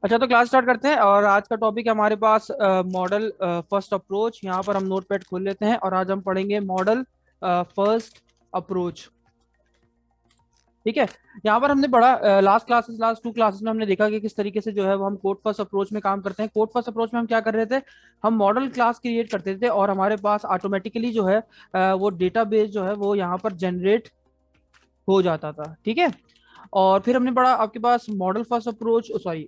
अच्छा, तो class start करते हैं। और आज का टॉपिक है हमारे पास मॉडल फर्स्ट अप्रोच। यहाँ पर हम नोटपैड खोल लेते हैं और आज हम पढ़ेंगे मॉडल फर्स्ट अप्रोच। ठीक है। यहाँ पर हमने पढ़ा लास्ट टू क्लासेस में हमने देखा कि किस तरीके से जो है वो हम कोड फर्स्ट अप्रोच में काम करते हैं। कोड फर्स्ट अप्रोच में हम क्या कर रहे थे, हम मॉडल क्लास क्रिएट करते थे और हमारे पास ऑटोमेटिकली जो है वो डेटाबेस जो है वो यहाँ पर जनरेट हो जाता था। ठीक है। और फिर हमने पढ़ा आपके पास model first approach, sorry,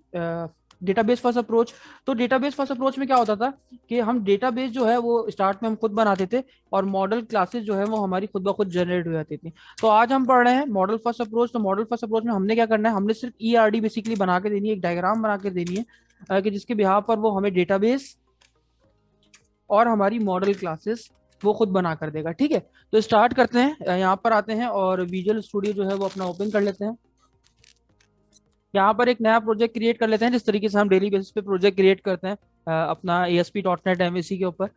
database first approach. तो डेटाबेस फर्स्ट अप्रोच में क्या होता था कि हम डेटाबेस जो है वो स्टार्ट में हम खुद बनाते थे और मॉडल क्लासेस जो है वो हमारी खुद ब खुद जनरेट हो जाती थी। तो आज हम पढ़ रहे हैं मॉडल फर्स्ट अप्रोच। तो मॉडल फर्स्ट अप्रोच में हमने क्या करना है, हमने सिर्फ ईआरडी बेसिकली बना के देनी है, एक डायग्राम बना के देनी है कि जिसके बिहार पर वो हमें डेटाबेस और हमारी मॉडल क्लासेस वो खुद बना कर देगा। ठीक है। तो स्टार्ट करते हैं, यहाँ पर आते हैं और विजुअल स्टूडियो जो है वो अपना ओपन कर लेते हैं। यहाँ पर एक नया प्रोजेक्ट क्रिएट कर लेते हैं, जिस तरीके से हम डेली बेसिस पे प्रोजेक्ट क्रिएट करते हैं अपना ASP.NET MVC के ऊपर।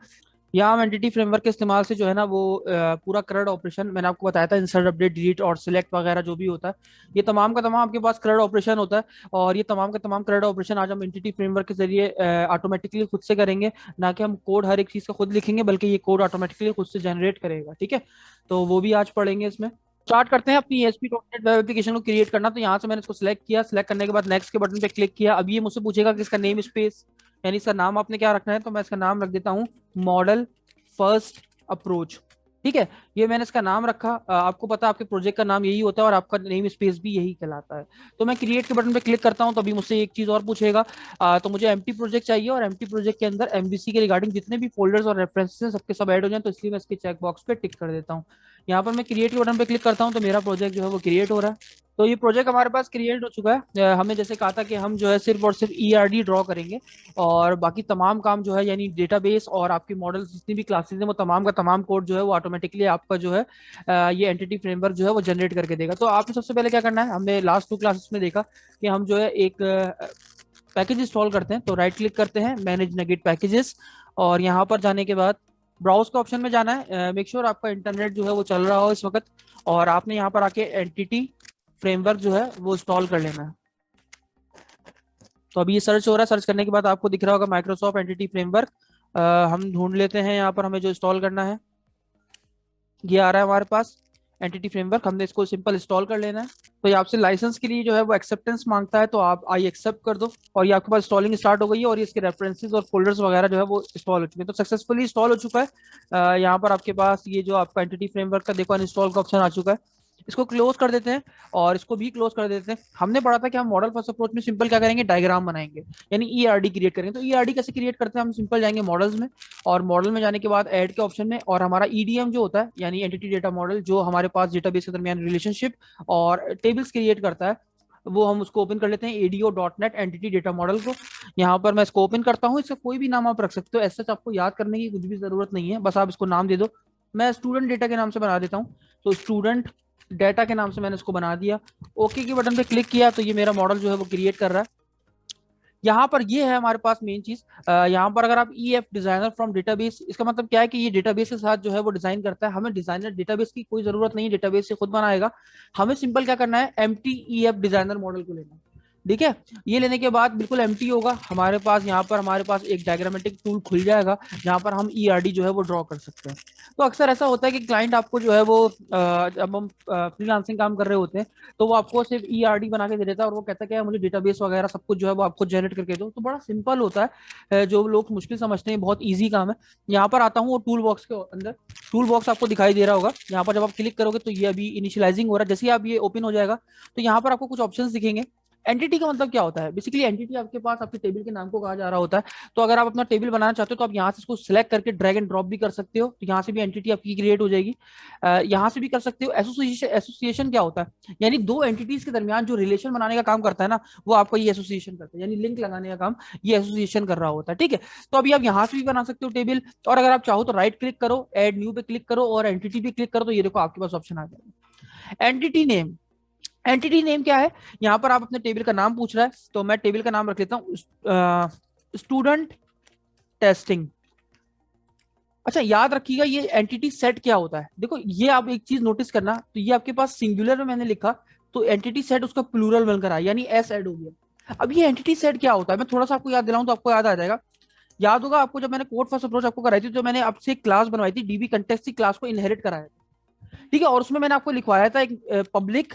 यहाँ हम एंटिटी फ्रेमवर्क के इस्तेमाल से जो है ना वो पूरा CRUD ऑपरेशन मैंने आपको बताया था, इंसर्ट अपडेट डिलीट और सिलेक्ट वगैरह जो भी होता है, ये तमाम का तमाम आपके पास CRUD ऑपरेशन होता है। और ये तमाम का तमाम CRUD ऑपरेशन आज हम एंटिटी फ्रेमवर्क के जरिए ऑटोमेटिकली खुद से करेंगे। ना कि हम कोड हर एक चीज का खुद लिखेंगे, बल्कि ये कोड ऑटोमेटिकली खुद से जनरेट करेगा। ठीक है। तो वो भी आज पढ़ेंगे इसमें। स्टार्ट करते हैं अपनी ASP.NET वेब एप्लीकेशन को क्रिएट करना। तो यहाँ से मैंने इसको सिलेक्ट किया, सिलेक्ट करने के बाद नेक्स्ट के बटन पे क्लिक किया। अब ये मुझसे पूछेगा कि इसका नेम स्पेस यानी इसका नाम आपने क्या रखना है। तो मैं इसका नाम रख देता हूँ मॉडल फर्स्ट अप्रोच। ठीक है। ये मैंने इसका नाम रखा। आपको पता है आपके प्रोजेक्ट का नाम यही होता है और आपका नेम स्पेस भी यही कहलाता है। तो मैं क्रिएट के बटन पे क्लिक करता हूँ तो अभी मुझसे एक चीज और पूछेगा। तो मुझे एम्प्टी प्रोजेक्ट चाहिए और एम्प्टी प्रोजेक्ट के अंदर MVC के रिगार्डिंग जितने भी फोल्डर्स और रेफरेंसेस हैं सबके सब ऐड हो जाए। तो इसलिए मैं इसके चेक बॉक्स पे टिक कर देता हूँ। यहाँ पर मैं क्रिएट के बटन पे क्लिक करता हूँ तो मेरा प्रोजेक्ट जो है वो क्रिएट हो रहा है। तो ये प्रोजेक्ट हमारे पास क्रिएट हो चुका है। हमने जैसे कहा था कि हम जो है सिर्फ और सिर्फ ईआरडी ड्रॉ करेंगे और बाकी तमाम काम जो है यानी डेटाबेस और आपकी मॉडल जितनी भी क्लासेस हैं वो तमाम का तमाम कोड जो है वो ऑटोमेटिकली आपका जो है ये एंटिटी फ्रेमवर्क जो है वो जनरेट करके देगा। तो आपने सबसे पहले क्या करना है, हमने लास्ट टू क्लासेस में देखा कि हम जो है एक पैकेज इंस्टॉल करते हैं। तो राइट क्लिक करते हैं, मैनेज नगेट पैकेजेस, और यहाँ पर जाने के बाद ब्राउज का ऑप्शन में जाना है। मेक श्योर आपका इंटरनेट जो है वो चल रहा हो इस वक्त, और आपने यहाँ पर आके एंटिटी फ्रेमवर्क जो है वो इंस्टॉल कर लेना है। तो अभी ये सर्च हो रहा है, सर्च करने के बाद आपको दिख रहा होगा माइक्रोसॉफ्ट एंटिटी फ्रेमवर्क। हम ढूंढ लेते हैं यहाँ पर हमें जो इंस्टॉल करना है। ये आ रहा है हमारे पास एंटिटी फ्रेमवर्क, हमने इसको सिंपल इंस्टॉल कर लेना है। तो ये आपसे लाइसेंस के लिए जो है वो एक्सेप्टेंस मांगता है, तो आप आई एक्सेप्ट कर दो और ये आपके पास इंस्टॉलिंग स्टार्ट हो गई है और ये इसके रेफरेंसेस और फोल्डर्स वगैरह जो है वो इंस्टॉल हो चुके हैं। तो सक्सेसफुली इंस्टॉल हो चुका है। यहाँ पर आपके पास ये जो आपका एंटिटी फ्रेमवर्क का देखो अनइंस्टॉल का ऑप्शन आ चुका है। इसको क्लोज कर देते हैं और इसको भी क्लोज कर देते हैं। हमने पढ़ा था कि हम मॉडल फर्स्ट अप्रोच में सिंपल क्या करेंगे, डायग्राम बनाएंगे यानी ईआरडी क्रिएट करेंगे। तो ईआरडी कैसे क्रिएट करते हैं, हम सिंपल जाएंगे मॉडल्स में और मॉडल में जाने के बाद ऐड के ऑप्शन में, और हमारा ईडीएम जो होता है यानी एंटिटी डेटा मॉडल जो हमारे पास डेटाबेस के दरमियान रिलेशनशिप और टेबल्स क्रिएट करता है, वो हम उसको ओपन कर लेते हैं ADO.NET एंटिटी डेटा मॉडल को। यहाँ पर मैं इसको ओपन करता हूँ। इसका कोई भी नाम आप रख सकते हो, ऐसा आपको याद करने की कुछ भी जरूरत नहीं है, बस आप इसको नाम दे दो। मैं स्टूडेंट डेटा के नाम से बना देता हूँ। तो स्टूडेंट डेटा के नाम से मैंने इसको बना दिया। ओके के बटन पे क्लिक किया तो ये मेरा मॉडल जो है वो क्रिएट कर रहा है। यहाँ पर ये है हमारे पास मेन चीज। यहाँ पर अगर आप EF डिजाइनर फ्रॉम डेटाबेस, इसका मतलब क्या है कि ये डेटाबेस के साथ जो है वो डिजाइन करता है। हमें डिजाइनर डेटाबेस की कोई जरूरत नहीं है, डेटाबेस से खुद बनाएगा। हमें सिंपल क्या करना है, एम्प्टी EF डिजाइनर मॉडल को लेना है। ठीक है। ये लेने के बाद बिल्कुल एम्प्टी होगा हमारे पास, यहाँ पर हमारे पास एक डायग्रामेटिक टूल खुल जाएगा जहाँ पर हम ईआरडी जो है वो ड्रॉ कर सकते हैं। तो अक्सर ऐसा होता है कि क्लाइंट आपको जो है वो जब हम फ्रीलांसिंग काम कर रहे होते हैं तो वो आपको सिर्फ ईआरडी बना के दे देता है और वो कहता है कि मुझे डेटाबेस वगैरह सब कुछ जो है वो आपको जनरेट करके दो। तो बड़ा सिंपल होता है, जो लोग मुश्किल समझते हैं बहुत ईजी काम है। यहाँ पर आता हूँ वो टूल बॉक्स के अंदर, टूल बॉक्स आपको दिखाई दे रहा होगा। यहाँ पर जब आप क्लिक करोगे तो ये अभी इनिशियलाइजिंग हो रहा है, जैसे ही आप ये ओपन हो जाएगा तो यहाँ पर आपको कुछ ऑप्शंस दिखेंगे। एंटिटी का मतलब क्या होता है, बेसिकली एंटिटी आपके पास आपके टेबल के नाम को कहा जा रहा होता है। तो अगर आप अपना टेबल बनाना चाहते हो तो आप यहाँ से इसको सिलेक्ट करके ड्रैग एंड ड्रॉप भी कर सकते हो, तो यहाँ से भी एंटिटी आपकी क्रिएट हो जाएगी। यहाँ से भी कर सकते हो। एसोसिएशन, एसोसिएशन क्या होता है, यानी दो एंटिटीज के दरमियान जो रिलेशन बनाने का काम करता है ना, वो आपका ये एसोसिएशन करता है, यानी लिंक लगाने का काम ये एसोसिएशन कर रहा होता है। ठीक है। तो अभी आप यहाँ से भी बना सकते हो टेबल, और अगर आप चाहो तो राइट क्लिक करो, एड न्यू पे क्लिक करो और एंटिटी पे क्लिक करो, तो ये देखो आपके पास ऑप्शन आ जाएगा एंटिटी नेम। एंटिटी नेम क्या है, यहाँ पर आप अपने टेबल का नाम पूछ रहा है तो मैं टेबल का नाम रख लेता हूँ स्टूडेंट टेस्टिंग। अच्छा, याद रखिएगा ये एंटिटी सेट क्या होता है। देखो ये आप एक चीज नोटिस करना, तो ये आपके पास सिंगुलर में मैंने लिखा तो एंटिटी सेट उसका प्लूरल बनकर आया यानी एस ऐड हो गया। अब ये एंटिटी सेट क्या होता है, मैं थोड़ा सा आपको याद दिलाऊं तो आपको याद आ जाएगा। याद होगा आपको, जब मैंने कोड फर्स्ट अप्रोच आपको कराई थी, तो मैंने आपसे एक क्लास बनवाई थी, डीबी कंटेक्स्ट की क्लास को इनहेरिट कराया था, ठीक है। और उसमें मैंने आपको लिखवाया था एक पब्लिक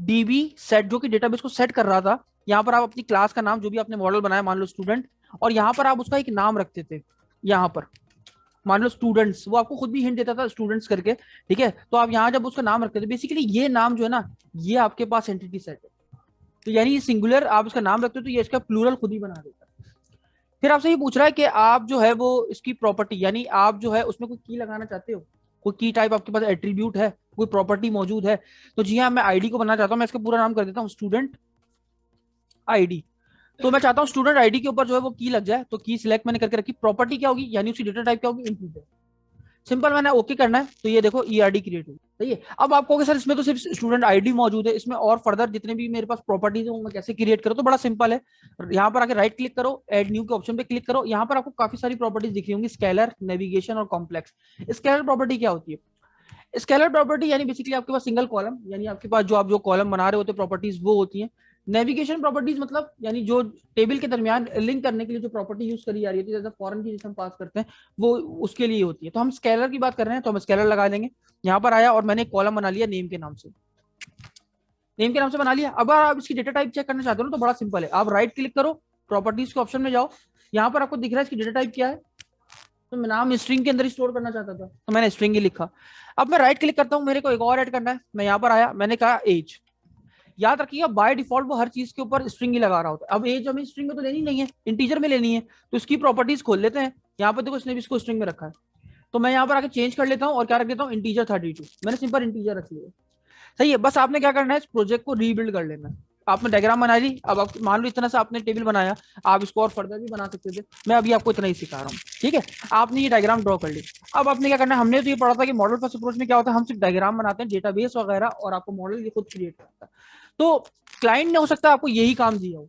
डीबी सेट जो कि डेटाबेस को सेट कर रहा था। यहाँ पर आप अपनी क्लास का नाम, जो भी आपने मॉडल बनाया, मान लो स्टूडेंट, और यहाँ पर आप उसका एक नाम रखते थे। यहाँ पर मान लो स्टूडेंट्स, वो आपको खुद भी हिंट देता था स्टूडेंट्स करके, ठीक है। तो आप यहाँ जब उसका नाम रखते थे, बेसिकली ये नाम जो है ना, ये आपके पास एंटिटी सेट है। तो यानी सिंगुलर आप उसका नाम रखते हो तो ये इसका प्लूरल खुद ही बना देता है। फिर आपसे ये पूछ रहा है कि आप जो है वो इसकी प्रॉपर्टी, यानी आप जो है उसमें कोई की लगाना चाहते हो, कोई की टाइप आपके पास एट्रीब्यूट है, कोई प्रॉपर्टी मौजूद है। तो जी हाँ, मैं आईडी को बनाना चाहता हूँ, मैं इसका पूरा नाम कर देता हूँ स्टूडेंट आईडी। तो मैं चाहता हूँ स्टूडेंट आईडी के ऊपर जो है वो की लग जाए, तो की सिलेक्ट मैंने करके रखी। प्रॉपर्टी क्या होगी, यानी उसकी डेटा टाइप क्या होगी, इंटीजर। सिंपल, मैंने ओके करना है, तो ये देखो ईआरडी क्रिएट हुई, सही है। अब आप कहोगे सर इसमें तो सिर्फ स्टूडेंट आईडी मौजूद है, इसमें और फर्दर जितने भी मेरे पास प्रॉपर्टीज है वो मैं कैसे क्रिएट करूँ? तो बड़ा सिंपल है, यहाँ पर आके राइट क्लिक करो, ऐड न्यू के ऑप्शन पे क्लिक करो। यहाँ पर आपको काफी सारी प्रॉपर्टीज दिख रही होंगी, स्केलर, नेविगेशन और कॉम्प्लेक्स। स्केलर प्रॉपर्टी क्या होती है? स्केलर प्रॉपर्टी यानी बेसिकली आपके पास सिंगल कॉलम, यानी आपके पास जो आप जो कॉलम बना रहे होते प्रॉपर्टीज वो होती हैं। नेविगेशन प्रॉपर्टीज मतलब यानी जो टेबल के दरमियान लिंक करने के लिए जो प्रॉपर्टी यूज करी जा रही है, जैसे फॉरेन की जिसे हम पास करते हैं, वो उसके लिए होती है। तो हम स्केलर की बात कर रहे हैं, तो हम स्केलर लगा देंगे। यहाँ पर आया और मैंने एक कॉलम बना लिया नेम के नाम से, नेम के नाम से बना लिया। अब आप इसकी डेटा टाइप चेक करना चाहते हो ना, तो बड़ा सिंपल है, आप राइट क्लिक करो, प्रॉपर्टीज के ऑप्शन में जाओ, यहाँ पर आपको दिख रहा है इसकी डेटा टाइप क्या है। तो मैं नाम स्ट्रिंग के अंदर ही स्टोर करना चाहता था, तो मैंने स्ट्रिंग ही लिखा। अब मैं राइट क्लिक करता हूं, मेरे को एक और ऐड करना है, मैं यहाँ पर आया, मैंने कहा एज। याद रखिएगा बाय डिफॉल्ट वो हर चीज के ऊपर स्ट्रिंग ही लगा रहा होता है। अब एज हमें स्ट्रिंग में तो लेनी नहीं है, इंटीजर में लेनी है, तो इसकी प्रॉपर्टीज खोल लेते हैं। यहाँ पर देखो इसने भी इसको स्ट्रिंग में रखा है, तो मैं यहाँ पर आके चेंज कर लेता हूँ और क्या रख देता हूँ, इंटीजर 32। मैंने सिंपल इंटीजर रख लिया, सही है। बस आपने क्या करना है, इस प्रोजेक्ट को रीबिल्ड कर लेना है। आपने डायग्राम बना ली, अब आप मान लो इतना सा आपने टेबल बनाया, आप इसको और फर्दर भी बना सकते थे, मैं अभी आपको इतना ही सिखा रहा हूँ, ठीक है। आपने ये डायग्राम ड्रॉ कर ली। अब आपने क्या करना है, हमने तो ये पढ़ा था कि मॉडल फर्स्ट अप्रोच में क्या होता है, हम सिर्फ डायग्राम बनाते हैं, डेटाबेस वगैरह, और आपको मॉडल ये खुद क्रिएट करता है। तो क्लाइंट ने हो सकता है आपको यही काम दिया हो,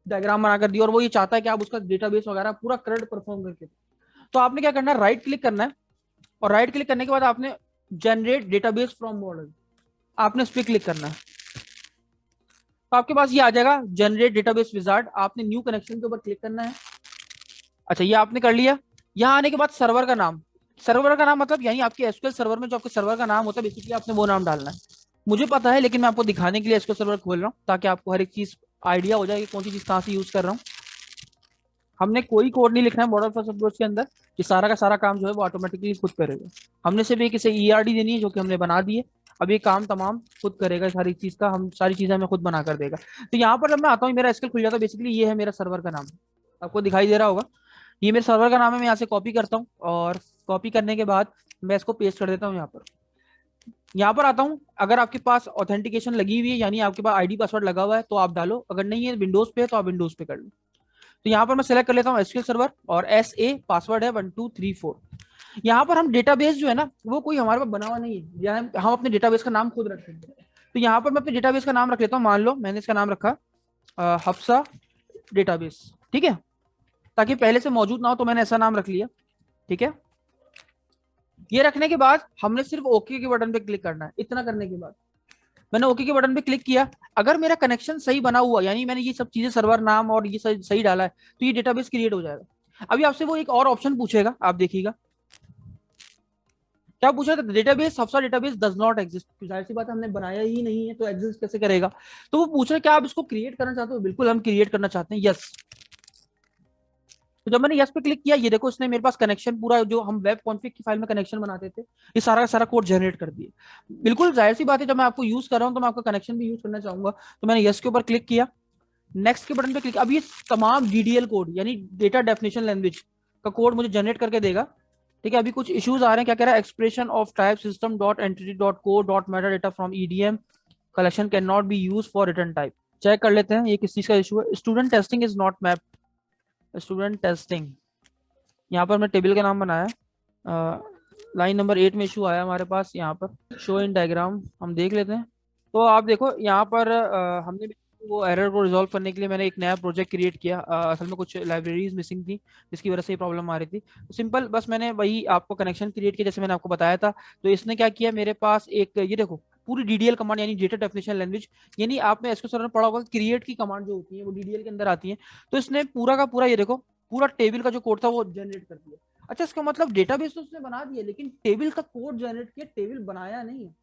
डायग्राम बनाकर दिया, और वो ये चाहता है कि आप उसका डेटाबेस वगैरह पूरा करंट परफॉर्म करके। तो आपने क्या करना है, राइट क्लिक करना है, और राइट क्लिक करने के बाद आपने जनरेट डेटाबेस फ्रॉम मॉडल, आपने इस पर क्लिक करना है। तो आपके पास ये आ जाएगा जनरेट डेटाबेस विजार्ड, आपने न्यू कनेक्शन के ऊपर क्लिक करना है। अच्छा, ये आपने कर लिया। यहाँ आने के बाद सर्वर का नाम, सर्वर का नाम मतलब यानी आपके एसक्यूएल सर्वर में जो आपके सर्वर का नाम होता है, बेसिकली आपने वो नाम डालना है। मुझे पता है, लेकिन मैं आपको दिखाने के लिए एसक्यूएल सर्वर खोल रहा हूँ, ताकि आपको हर एक चीज आइडिया हो जाए कि कौन सी चीज कहाँ से यूज कर रहा हूँ। हमने कोई कोड नहीं लिखना है मॉडल फर्स्ट अप्रोच के अंदर, कि सारा का सारा काम जो है वो ऑटोमेटिकली खुद करेगा। हमने सिर्फ एक इसे ईआरडी देनी है, जो कि हमने बना दी है। अब ये काम तमाम खुद करेगा, सारी चीज का, हम सारी चीजें हमें खुद बना कर देगा। तो यहाँ पर जब मैं आता हूँ, मेरा एसक्यूएल खुल जाता है। बेसिकली ये है मेरा सर्वर का नाम, आपको दिखाई दे रहा होगा, ये मेरे सर्वर का नाम है। मैं यहाँ से कॉपी करता हूँ, और कॉपी करने के बाद मैं इसको पेस्ट कर देता हूँ यहाँ पर। यहाँ पर आता हूँ, अगर आपके पास ऑथेंटिकेशन लगी हुई है, यानी आपके पास आईडी पासवर्ड लगा हुआ है, तो आप डालो। अगर नहीं है, विंडोज पे है, तो आप विंडोज पे कर लो। तो यहाँ पर मैं सेलेक्ट कर लेता हूँ एसक्यूएल सर्वर, और एस ए पासवर्ड है 1234। यहाँ पर हम डेटाबेस जो है ना, वो कोई हमारे पास बना हुआ नहीं है, यहाँ हम अपने डेटाबेस का नाम खुद रखते हैं। तो यहाँ पर मैं अपने डेटाबेस का नाम रख लेता हूँ, मान लो मैंने इसका नाम रखा हफ्सा डेटाबेस, ठीक है, ताकि पहले से मौजूद ना हो, तो मैंने ऐसा नाम रख लिया, ठीक है। ये रखने के बाद हमने सिर्फ ओके के बटन पे क्लिक करना है। इतना करने के बाद मैंने ओके के बटन पे क्लिक किया। अगर मेरा कनेक्शन सही बना हुआ, यानी मैंने ये सब चीजें, सर्वर नाम और ये सही डाला है, तो ये डेटाबेस क्रिएट हो जाएगा। अभी आपसे वो एक और ऑप्शन पूछेगा, आप देखिएगा क्या पूछ रहा था, database Hafsa database does not exist. जाहिर सी बात है, हमने बनाया ही नहीं है, तो एग्जिस्ट कैसे करेगा। तो वो पूछ रहा है क्या आप इसको क्रिएट करना चाहते हो। बिल्कुल, हम क्रिएट करना चाहते हैं, यस। तो जब मैंने यस पे क्लिक किया, ये देखो इसने मेरे पास कनेक्शन पूरा, जो हम वेब कॉन्फ़िग की फाइल में कनेक्शन बनाते थे, ये सारा का सारा कोड जनरेट कर दिया। बिल्कुल जाहिर सी बात है, जब मैं आपको यूज कर रहा हूं, तो मैं आपका कनेक्शन भी यूज करना चाहूंगा। तो मैंने यस के ऊपर क्लिक किया, नेक्स्ट के बटन पे क्लिक। अब ये तमाम डीडीएल कोड, यानी डेटा डेफिनेशन लैंग्वेज का कोड मुझे जनरेट करके देगा, ठीक है। अभी कुछ इश्यूज आ रहे हैं, क्या कह रहा है, expression of type system dot entity dot code dot meta data from EDM collection can not be use for return type. Check कर लेते हैं ये किस चीज का इशू है। Student testing is not map, student testing, यहाँ पर मैं टेबल का नाम बनाया, लाइन नंबर 8 में इशू आया हमारे पास। यहाँ पर शो इन डायग्राम हम देख लेते हैं। तो आप देखो यहाँ पर हमने वो एरर को रिजॉल्व करने के लिए मैंने एक नया प्रोजेक्ट क्रिएट किया। असल में कुछ लाइब्रेरीज मिसिंग थी, जिसकी वजह से ये प्रॉब्लम आ रही थी। तो सिंपल बस मैंने वही आपको कनेक्शन क्रिएट किया, जैसे मैंने आपको बताया था। तो इसने क्या किया, मेरे पास एक ये देखो पूरी डीडीएल कमांड यानी डेटा डेफिनेशन लैंग्वेज, यानी आपने एसक्यूएल सर्वर में पढ़ा होगा क्रिएट की कमांड जो होती है वो डीडीएल के अंदर आती है। तो इसने पूरा का पूरा ये देखो पूरा टेबल का जो कोड था वो जनरेट कर दिया। अच्छा, इसका मतलब डेटाबेस तो उसने बना दिया, लेकिन टेबल का कोड जनरेट किया, टेबल बनाया नहीं है।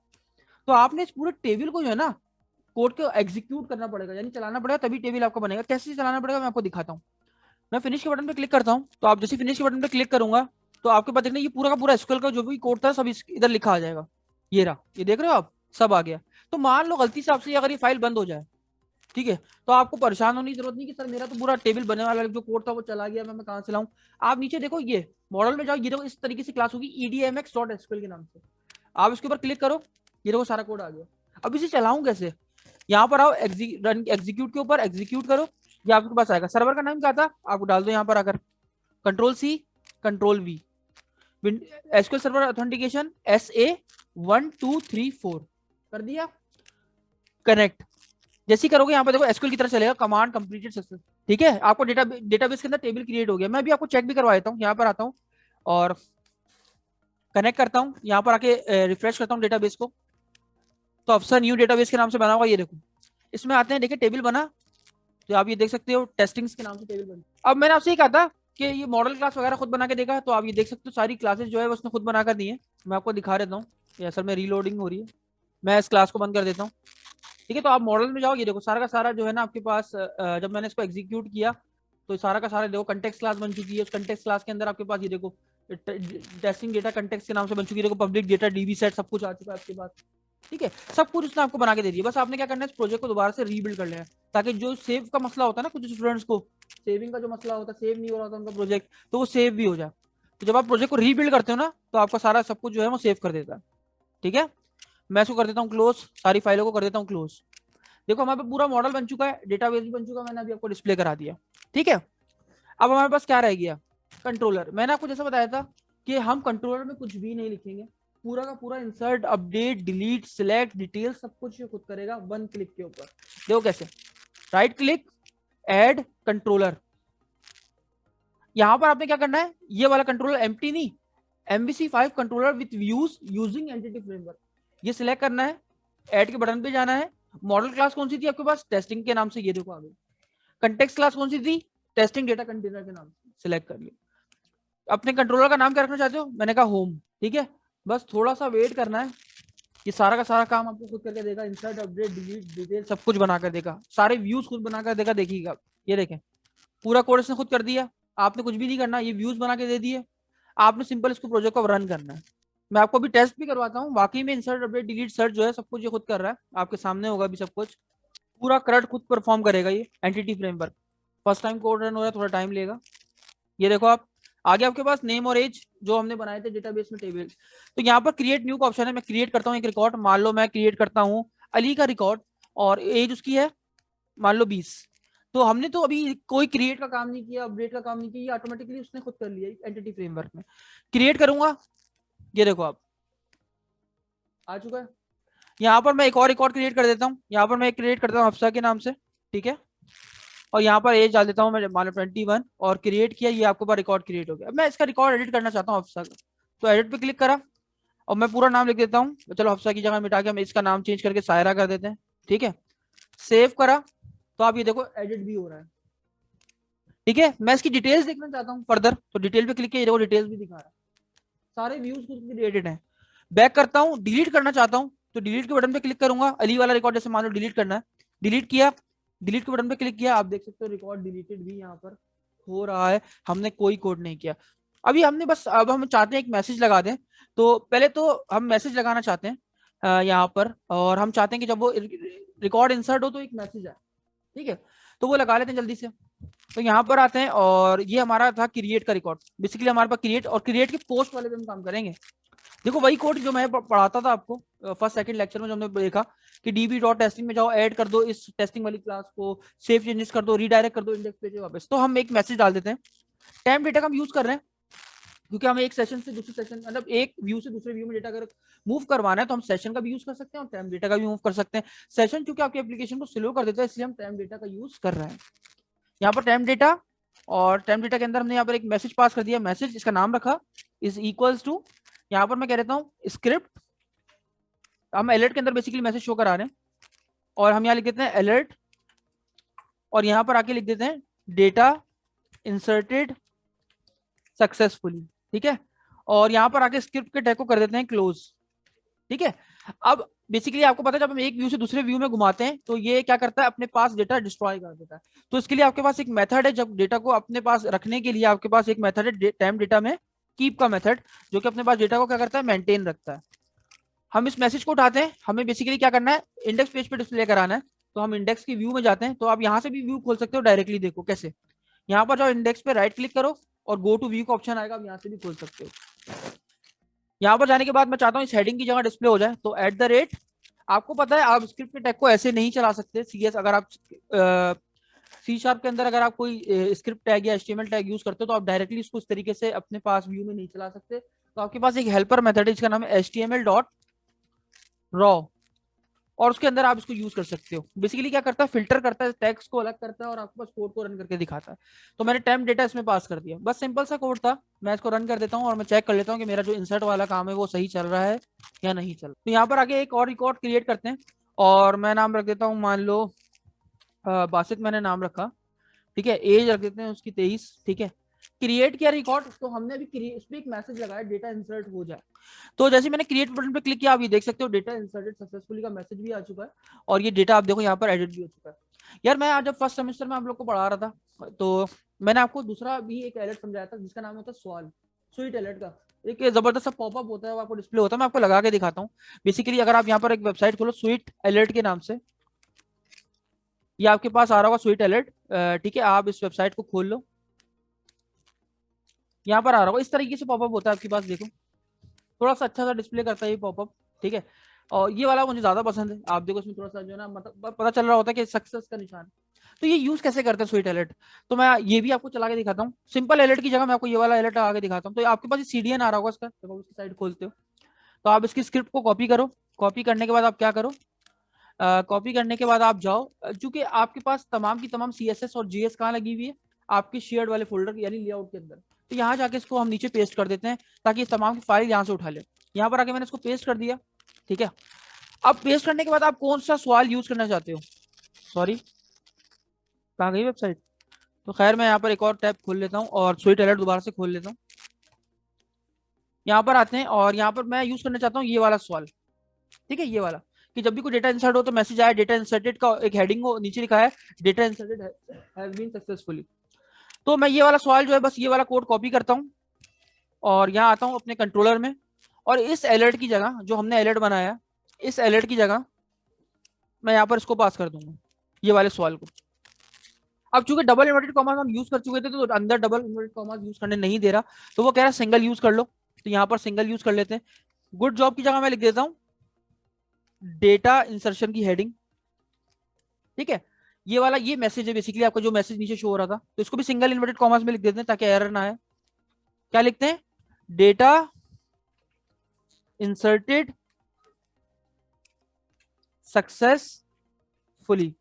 तो आपने इस पूरे टेबल को जो है ना कोड को एग्जीक्यूट करना पड़ेगा, यानी चलाना पड़ेगा, तभी टेबल आपको बनेगा। कैसे चलाना पड़ेगा मैं आपको दिखाता हूँ। मैं फिनिश के बटन पे क्लिक करता हूँ, तो आप जैसे फिनिश के बटन पे क्लिक करूंगा तो आपके पास देखना ये पूरा का पूरा एसक्यूएल का जो भी कोड था सब इधर लिखा आ जाएगा। ये रहा, ये देख रहे हो आप, सब आ गया। तो मान लो गलती से आपसे अगर ये फाइल बंद हो जाए, ठीक है, तो आपको परेशान होने की जरूरत नहीं कि सर मेरा तो पूरा टेबल बनने वाला जो कोड था वो चला गया, मैं कहां से लाऊं। आप नीचे देखो, ये मॉडल में जाओ, ये देखो इस तरीके से क्लास होगी edmx.sql के नाम से, आप इसके ऊपर क्लिक करो, ये देखो सारा कोड आ गया। अब इसे चलाऊं कैसे, यहाँ पर आओ, रन एग्जीक्यूट के ऊपर एग्जीक्यूट करो, ये आपके पास आएगा। सर्वर का नाम क्या था आपको डाल दो यहाँ पर आकर, control-C कंट्रोल-V, SQL server authentication SA1234 कर दिया, कनेक्ट। जैसे ही करोगे यहाँ पर देखो एसक्यूएल की तरह चलेगा, कमांड कंप्लीटेड सक्सेस। ठीक है, आपको डेटाबेस के अंदर टेबल क्रिएट हो गया। मैं भी आपको चेक भी करवा देता हूँ, यहाँ पर आता हूँ और कनेक्ट करता हूँ, यहाँ पर आके रिफ्रेश करता हूँ डेटाबेस को, तो अफसर न्यू डेटाबेस के नाम से बना होगा, ये देखो इसमें आते हैं, देखिए टेबल बना, तो आप ये देख सकते हो टेस्टिंग्स के नाम से टेबल बनी। अब मैंने आपसे ये कहा था कि ये मॉडल क्लास वगैरह खुद बना के देगा, तो आप ये देख सकते हो सारी क्लासेस जो है उसने खुद बना कर दी है। मैं आपको दिखा देता हूँ, ये असल में रीलोडिंग हो रही है, मैं इस क्लास को बंद कर देता हूँ। ठीक है, तो आप मॉडल में जाओ, ये देखो सारा का सारा जो है ना आपके पास, जब मैंने इसको एग्जीक्यूट किया तो सारा का सारा देखो कंटेक्स्ट क्लास बन चुकी है। उस कंटेक्स्ट क्लास के अंदर आपके पास ये देखो टेस्टिंग डेटा कंटेक्स्ट के नाम से बन चुकी है, देखो पब्लिक डेटा डीबी सेट सब कुछ आ चुका है आपके पास। ठीक है, सब कुछ उसने आपको बना के दे दिया, बस आपने क्या करना है इस प्रोजेक्ट को दोबारा से रीबिल्ड कर लेना है, ताकि जो सेव का मसला होता है ना कुछ स्टूडेंट्स को, सेविंग का जो मसला होता है, सेव नहीं हो रहा था उनका प्रोजेक्ट, तो वो सेव भी हो जाए। तो जब आप प्रोजेक्ट को रीबिल्ड करते हो ना तो आपका सारा सब कुछ जो है वो सेव कर देता है। ठीक है, मैं इसको कर देता हूँ क्लोज, सारी फाइलों को कर देता हूँ क्लोज। देखो हमारे पास पूरा मॉडल बन चुका है, डेटाबेस भी बन चुका है, मैंने अभी आपको डिस्प्ले करा दिया। ठीक है, अब हमारे पास क्या रह गया, कंट्रोलर। मैंने आपको जैसा बताया था कि हम कंट्रोलर में कुछ भी नहीं लिखेंगे, पूरा का पूरा insert update delete select detail सब कुछ ये खुद करेगा वन क्लिक के ऊपर। देखो कैसे, राइट क्लिक ऐड कंट्रोलर, यहां पर आपने क्या करना है, ये वाला कंट्रोलर एम्प्टी नहीं, MVC5 controller with views using entity framework, ये सिलेक्ट करना है, ऐड के बटन पे जाना है। मॉडल क्लास कौन सी थी आपके पास, टेस्टिंग के नाम से, ये देखो आ गई। कंटेक्स्ट क्लास कौन सी थी, टेस्टिंग डेटा कंटेनर के नाम से, सिलेक्ट कर लिया। अपने कंट्रोलर का नाम क्या रखना चाहते हो, मैंने कहा होम। ठीक है, बस थोड़ा सा वेट करना है, ये सारा का सारा काम आपको खुद करके देगा, इंसर्ट अपडेट डिलीट डिटेल सब कुछ बना कर देगा, सारे व्यूज खुद बना कर देगा। देखिएगा ये देखें पूरा कोड इसने खुद कर दिया, आपने कुछ भी नहीं करना, ये व्यूज बना के दे दिए, आपने सिंपल इसको प्रोजेक्ट को रन करना है। मैं आपको भी टेस्ट भी करवाता हूँ, वाकई में इंसर्ट अपडेट डिलीट सर्च जो है सब कुछ ये खुद कर रहा है, आपके सामने होगा भी सब कुछ, पूरा करट खुद परफॉर्म करेगा ये entity framework. First time code run हो रहा है, थोड़ा टाइम लेगा। ये देखो आप आगे आपके पास नेम और एज जो हमने बनाए थे डेटाबेस में टेबल, तो यहाँ पर क्रिएट न्यू का ऑप्शन है, मैं क्रिएट करता हूँ एक रिकॉर्ड, मान लो मैं क्रिएट करता हूँ अली का रिकॉर्ड और एज उसकी है मान लो 20। तो हमने तो अभी कोई क्रिएट का काम नहीं किया, अपडेट का काम नहीं किया, ऑटोमेटिकली उसने खुद कर लिया एंटिटी फ्रेमवर्क में। क्रिएट करूंगा, ये देखो आप आ चुका है। यहाँ पर मैं एक और रिकॉर्ड क्रिएट कर देता हूँ, यहाँ पर मैं क्रिएट करता हूँ हफ्सा के नाम से। ठीक है, और यहाँ पर एज डाल देता हूँ मैं मान लो 21 और क्रिएट किया, ये आपके पास रिकॉर्ड क्रिएट हो गया। मैं इसका रिकॉर्ड एडिट करना चाहता हूँ हफ्सा का, तो एडिट पे क्लिक करा और मैं पूरा नाम लिख देता हूँ, चलो हफ्सा की जगह मिटा के हम इसका नाम चेंज करके सायरा कर देते हैं। ठीक है, सेव करा, तो आप ये देखो एडिट भी हो रहा है। ठीक है, मैं इसकी डिटेल्स देखना चाहता हूँ फर्दर, तो डिटेल पे क्लिक किया, देखो डिटेल्स भी दिखा रहा है, सारे व्यूज खुद क्रिएटेड है। बैक करता हूँ, डिलीट करना चाहता हूँ, तो डिलीट के बटन पे क्लिक करूंगा, अली वाला रिकॉर्ड जैसे मान लो डिलीट करना है, डिलीट किया, डिलीट के बटन पे क्लिक किया, आप देख सकते हो रिकॉर्ड डिलीटेड भी यहाँ पर हो रहा है, हमने कोई कोड नहीं किया। अभी हमने बस, अब हम चाहते हैं एक मैसेज लगा दें, तो पहले तो हम मैसेज लगाना चाहते हैं यहाँ पर, और हम चाहते हैं कि जब वो रिकॉर्ड इंसर्ट हो तो एक मैसेज आए। ठीक है, तो वो लगा लेते हैं जल्दी से। तो यहाँ पर आते हैं और ये हमारा था क्रिएट का रिकॉर्ड, बेसिकली हमारे पास क्रिएट और क्रिएट के पोस्ट वाले पे हम काम करेंगे। देखो वही कोड जो मैं पढ़ाता था आपको फर्स्ट सेकंड लेक्चर में, जो हमने देखा कि db.testing में जाओ, ऐड कर दो इस टेस्टिंग वाली क्लास को, सेव चेंजेस कर दो, रीडायरेक्ट कर दो इंडेक्स पेज वापस। तो हम एक मैसेज डाल देते हैं, टाइम डेटा का हम यूज कर रहे हैं क्योंकि हमें एक सेशन से दूसरे सेशन, मतलब एक व्यू से दूसरे व्यू में डेटा अगर मूव करवाना है तो हम सेशन का भी यूज कर सकते हैं और टाइम डेटा का भी मूव कर सकते हैं। सेशन क्योंकि आपकी एप्लीकेशन को स्लो कर देता है, इसलिए हम टाइम डेटा का यूज कर रहे हैं। यहाँ पर टाइम डेटा, और टाइम डेटा के अंदर हमने यहाँ पर एक मैसेज पास कर दिया, मैसेज इसका नाम रखा इज इक्वल्स टू, यहाँ पर मैं कह देता हूँ स्क्रिप्ट, हम अलर्ट के अंदर बेसिकली मैसेज शो करा रहे हैं, और हम यहाँ लिख देते हैं अलर्ट, और यहाँ पर आके लिख देते हैं डेटा इंसर्टेड सक्सेसफुली, ठीक है। और यहाँ पर आके स्क्रिप्ट के टैग को कर देते हैं क्लोज, ठीक है। अब बेसिकली आपको पता है जब हम एक व्यू से दूसरे व्यू में घुमाते हैं तो ये क्या करता है, अपने पास डेटा डिस्ट्रॉय कर देता है। तो इसके लिए आपके पास एक मेथड है, जब डेटा को अपने पास रखने के लिए आपके पास एक मेथड है टाइम डेटा में कीप का मेथड, जो कि अपने पास डेटा को क्या करता है, मेंटेन रखता है। हम इस मैसेज को उठाते हैं, हमें बेसिकली क्या करना है, इंडेक्स पेज पे डिस्प्ले कराना है। तो हम इंडेक्स की व्यू में जाते हैं, तो आप यहाँ से भी व्यू खोल सकते हो डायरेक्टली। देखो कैसे, यहाँ पर जाओ, इंडेक्स पे राइट क्लिक करो और गो टू व्यू का ऑप्शन आएगा, आप यहाँ से भी खोल सकते हो। यहाँ पर जाने के बाद मैं चाहता हूँ इस हेडिंग की जगह डिस्प्ले हो जाए, तो एट द रेट, आपको पता है आप स्क्रिप्ट के टैग को ऐसे नहीं चला सकते सीएस, अगर आप सी शार्प के अंदर अगर आप कोई स्क्रिप्ट टैग या एचटीएमएल टैग यूज करते हो तो आप डायरेक्टली इसको इस तरीके से अपने पास व्यू में नहीं चला सकते। तो आपके पास एक हेल्पर मेथड है जिसका नाम है एचटीएमएल डॉट रॉ, और उसके अंदर आप इसको यूज कर सकते हो। बेसिकली क्या करता है, फिल्टर करता है, टैग्स को अलग करता है और आपको बस कोड को रन करके दिखाता है। तो मैंने टेम्प डेटा इसमें पास कर दिया, बस सिंपल सा कोड था। मैं इसको रन कर देता हूँ और मैं चेक कर लेता हूँ कि मेरा जो इंसर्ट वाला काम है वो सही चल रहा है या नहीं चल रहा। तो यहाँ पर आगे एक और रिकॉर्ड क्रिएट करते हैं, और मैं नाम रख देता हूँ, मान लो बासित मैंने नाम रखा, ठीक है। एज रख देते हैं उसकी 23, ठीक है। क्रिएट किया रिकॉर्ड, तो हमने अभी इस पे एक मैसेज लगाया डेटा इंसर्ट हो जाए। तो जैसे मैंने क्रिएट बटन पे क्लिक किया, आप ये देख सकते हो डेटा इंसर्टेड सक्सेसफुली का मैसेज भी आ चुका है, और ये डेटा आप देखो यहाँ पर एडिट भी हो चुका है। यार मैं आज जब फर्स्ट सेमेस्टर में आप लोग को पढ़ा रहा था, तो मैंने आपको दूसरा भी एक अलर्ट समझाया था जिसका नाम होता है सवाल, स्वीट अलर्ट का। एक जबरदस्त सा पॉपअप होता है, वो आपको डिस्प्ले होता है, मैं आपको लगा के दिखाता हूँ। बेसिकली अगर आप यहाँ पर एक वेबसाइट खोलो स्वीट अलर्ट के नाम से, ये आपके पास आ रहा होगा स्वीट अलर्ट, ठीक है। आप इस वेबसाइट को खोल लो, यहाँ पर आ रहा होगा, इस तरीके से पॉपअप होता है आपके पास, देखो थोड़ा सा अच्छा सा डिस्प्ले करता है ये पॉपअप, ठीक है। और ये वाला मुझे ज्यादा पसंद है, आप देखो इसमें थोड़ा सा जो है ना, मतलब पता चल रहा होता है कि सक्सेस का निशान। तो ये यूज कैसे करते हैं स्वीट अलर्ट, तो मैं ये भी आपको चला के दिखाता हूँ। सिंपल अलर्ट की जगह मैं आपको ये वाला अलर्ट लगा के दिखाता हूँ। तो आपके पास सीडीएन आ रहा होगा इसका, जब आप उसकी साइड खोलते हो तो आप इसकी स्क्रिप्ट को कॉपी करो। कॉपी करने के बाद आप क्या करो, कॉपी करने के बाद आप जाओ, चूंकि आपके पास तमाम की तमाम सीएसएस और जीएस कहाँ लगी हुई है, आपके शेयर्ड वाले फोल्डर यानी लेआउट के अंदर। तो यहाँ जाके इसको हम नीचे पेस्ट कर देते हैं ताकि इस तमाम की फाइल यहाँ से उठा ले। यहाँ पर आके मैंने इसको पेस्ट कर दिया, ठीक है। अब पेस्ट करने के बाद आप कौन सा सवाल यूज करना चाहते हो, सॉरी कहाँ गई वेबसाइट। तो खैर मैं यहाँ पर एक और टैब खोल लेता हूँ और स्वीट अलर्ट दोबारा से खोल लेता हूँ। यहाँ पर आते हैं और यहाँ पर मैं यूज करना चाहता हूँ ये वाला सवाल, ठीक है। ये वाला कि जब भी कोई डेटा इंसर्ट हो तो मैसेज आया डेटा इंसर्टेड का, एक हेडिंग हो, नीचे लिखा है data inserted has been successfully. तो मैं ये वाला सवाल जो है, बस ये वाला कोड कॉपी करता हूँ और यहाँ आता हूँ अपने कंट्रोलर में, और इस अलर्ट की जगह जो हमने अलर्ट बनाया, इस अलर्ट की जगह मैं यहाँ पर इसको पास कर दूंगा, ये वाले सवाल को। अब चूंकि डबल इन्वर्टेड कॉमास हम यूज कर चुके थे तो अंदर डबल इन्वर्टेड कॉमास यूज करने नहीं दे रहा, तो वो कह रहा है सिंगल यूज कर लो। तो यहाँ पर सिंगल यूज कर लेते हैं। गुड जॉब की जगह मैं लिख देता हूँ डेटा इंसर्शन की हेडिंग, ठीक है। ये वाला ये मैसेज है बेसिकली आपका जो मैसेज नीचे शो हो रहा था, तो इसको भी सिंगल इन्वर्टेड कॉमास में लिख देते हैं ताकि एरर ना आए। क्या लिखते हैं, डेटा इंसर्टेड सक्सेसफुली।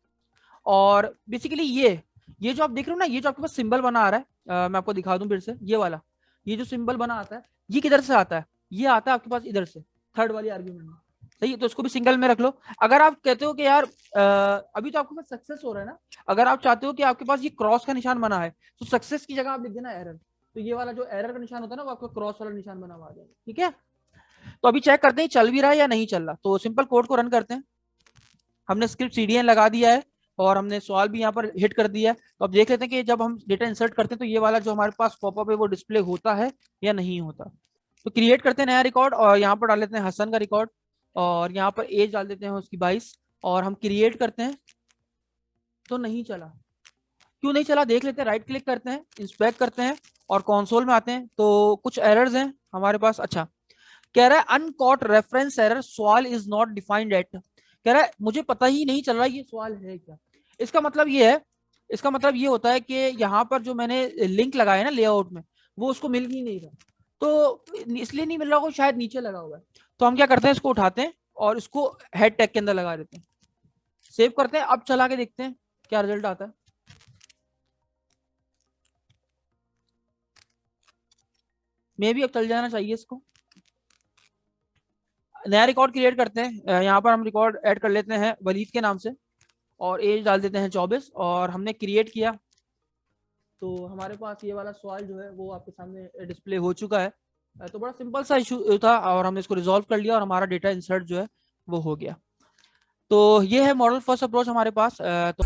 और बेसिकली ये जो आप देख रहे हो ना, ये जो आपके पास सिंबल बना आ रहा है, मैं आपको दिखा दूं फिर से, ये वाला, ये जो सिंबल बना आता है, ये किधर से आता है, ये आता है आपके पास इधर से, थर्ड वाली आर्ग्यूमेंट में, सही है। तो इसको भी सिंगल में रख लो। अगर आप कहते हो कि यार अभी तो आपके पास सक्सेस हो रहा है ना, अगर आप चाहते हो कि आपके पास ये क्रॉस का निशान बना है तो सक्सेस की जगह आप लिख देना एरर। तो ये वाला जो एरर का निशान होता है ना, वो आपका क्रॉस वाला निशान बना हुआ आ जाएगा, ठीक है। तो अभी चेक करते हैं चल भी रहा है या नहीं चल रहा, तो सिंपल कोड को रन करते हैं। हमने स्क्रिप्ट सीडीएन लगा दिया है और हमने सवाल भी यहाँ पर हिट कर दिया है। तो अब देख लेते हैं कि जब हम डेटा इंसर्ट करते हैं तो ये वाला जो हमारे पास पॉपअप है वो डिस्प्ले होता है या नहीं होता। तो क्रिएट करते हैं नया रिकॉर्ड और यहाँ पर डाल देते हैं हसन का रिकॉर्ड, और यहाँ पर एज डाल देते हैं उसकी 22, और हम क्रिएट करते हैं तो नहीं चला। क्यों नहीं चला देख लेते हैं, राइट क्लिक करते हैं, इंस्पेक्ट करते हैं और कंसोल में आते हैं तो कुछ एरर्स हैं हमारे पास। अच्छा, कह रहा है अनकॉट रेफरेंस एरर, सवाल इज नॉट डिफाइंड एट। कह रहा है मुझे पता ही नहीं चल रहा ये सवाल है क्या। इसका मतलब ये है, इसका मतलब ये होता है कि यहाँ पर जो मैंने लिंक लगाया ना लेआउट में, वो उसको मिल ही नहीं रहा, तो इसलिए नहीं मिल रहा होगा, शायद नीचे लगा हुआ है। तो हम क्या करते हैं, इसको उठाते हैं और इसको हेड टैग के अंदर लगा देते हैं, सेव करते हैं। अब चला के देखते हैं क्या रिजल्ट आता है। मे भी अब चल जाना चाहिए इसको। नया रिकॉर्ड क्रिएट करते हैं। यहाँ पर हम रिकॉर्ड ऐड कर लेते हैं वलीद के नाम से और एज डाल देते हैं 24 और हमने क्रिएट किया। तो हमारे पास ये वाला सवाल जो है वो आपके सामने डिस्प्ले हो चुका है। तो बड़ा सिंपल सा इशू था और हमने इसको रिजॉल्व कर लिया और हमारा डेटा इंसर्ट जो है वो हो गया। तो ये है मॉडल फर्स्ट अप्रोच हमारे पास। तो